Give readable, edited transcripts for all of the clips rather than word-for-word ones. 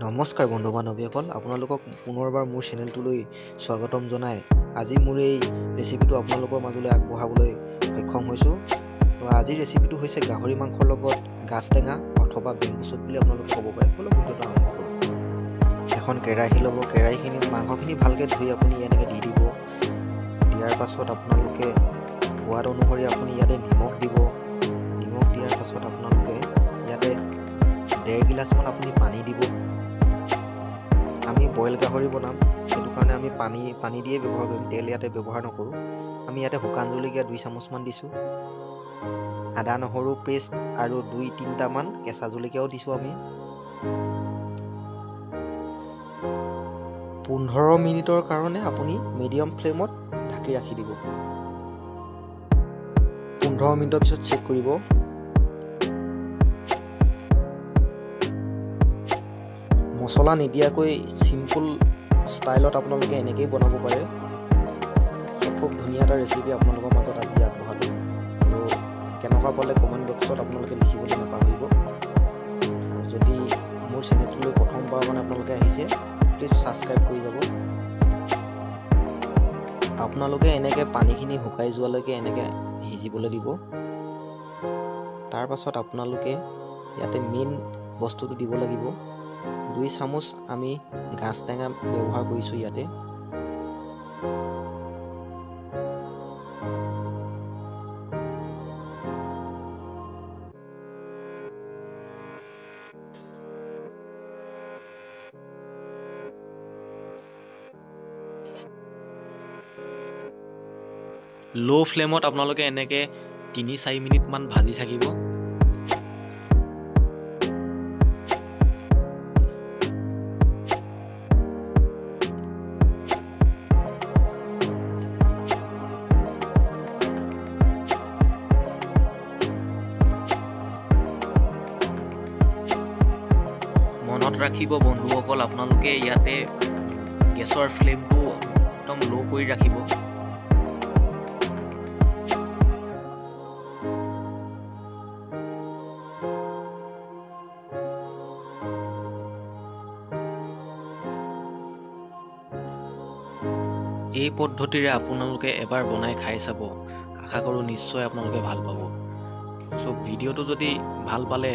নমস্কাৰ বন্ধু বান্ধৱীসকল, আপোনালোকক পুনৰবাৰ মোৰ চেনেলটোলৈ স্বাগতম জনাই আজি মোৰ এই ৰেচিপিটো আপোনালোকৰ মাজলৈ আগবঢ়াবলৈ সক্ষম হৈছোঁ। আজিৰ ৰেচিপিটো হৈছে গাহৰি মাংসৰ লগত গাজ টেঙা অথবা বেম্বু শ্বুট বুলি আপোনালোকে ক'ব পাৰে। ভিডিঅ'টো আৰম্ভ কৰোঁ। এখন কেৰাহী ল'ব, কেৰাহীখিনি মাংসখিনি ভালকৈ ধুই আপুনি এনেকৈ দি দিব। দিয়াৰ পাছত আপোনালোকে সোৱাদ অনুসৰি আপুনি ইয়াতে নিমখ দিব। নিমখ দিয়াৰ পাছত আপোনালোকে ইয়াতে 1.5 গিলাচমান আপুনি পানী দিব। আমি বইল গাহৰি বনাম, সেইটো কাৰণে আমি পানী দিয়ে ব্যৱহাৰ কৰিম, তেল ইয়াতে ব্যৱহাৰ নকৰোঁ। আমি ইয়াতে শুকান জলকীয়া 2 চামুচমান দিছোঁ, আদা নহৰু পেষ্ট আৰু 2-3টামান কেঁচা জলকীয়াও দিছোঁ আমি। 15 মিনিটৰ কাৰণে আপুনি মিডিয়াম ফ্লেমত ঢাকি ৰাখি দিব। 15 মিনিটৰ পিছত চেক কৰিব। মছলা নিদিয়াকৈ চিম্পুল ষ্টাইলত আপোনালোকে এনেকৈয়ে বনাব পাৰে। খুব ধুনীয়া এটা ৰেচিপি আপোনালোকৰ মাজত আজি আগবঢ়ালোঁ। আৰু কেনেকুৱা পালে কমেণ্ট বক্সত আপোনালোকে লিখিবলৈ নাপাহৰিব। আৰু যদি মোৰ চেনেলটোলৈ প্ৰথমবাৰ মানে আপোনালোকে আহিছে, প্লিজ ছাবস্ক্ৰাইব কৰি যাব। আপোনালোকে এনেকৈ পানীখিনি শুকাই যোৱালৈকে এনেকৈ সিজিবলৈ দিব। তাৰ পাছত আপোনালোকে ইয়াতে মেইন বস্তুটো দিব লাগিব। 2 চামুচ আমি গাজ টেঙা ব্যৱহাৰ কৰিছোঁ ইয়াতে। ল' ফ্লেমত আপোনালোকে এনেকৈ 3-4 মিনিটমান ভাজি থাকিব। মনত ৰাখিব বন্ধুসকল, আপোনালোকে ইয়াতে গেছৰ ফ্লেমটো একদম ল' কৰি ৰাখিব। এই পদ্ধতিৰে আপোনালোকে এবাৰ বনাই খাই চাব। আশা কৰোঁ নিশ্চয় আপোনালোকে ভাল পাব। ভিডিঅ'টো যদি ভাল পালে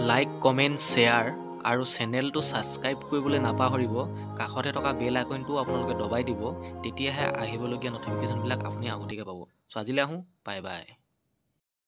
লাইক, কমেণ্ট, শ্বেয়াৰ আৰু চেনেলটো ছাবস্ক্ৰাইব কৰিবলৈ নাপাহৰিব। কাষতে থকা বেল আইকনটো আপোনালোকে দবাই দিব, তেতিয়াহে আহিবলগীয়া ন'টিফিকেশ্যনবিলাক আপুনি আগতীয়াকৈ পাব। আজিলৈ আহোঁ, বাই বাই।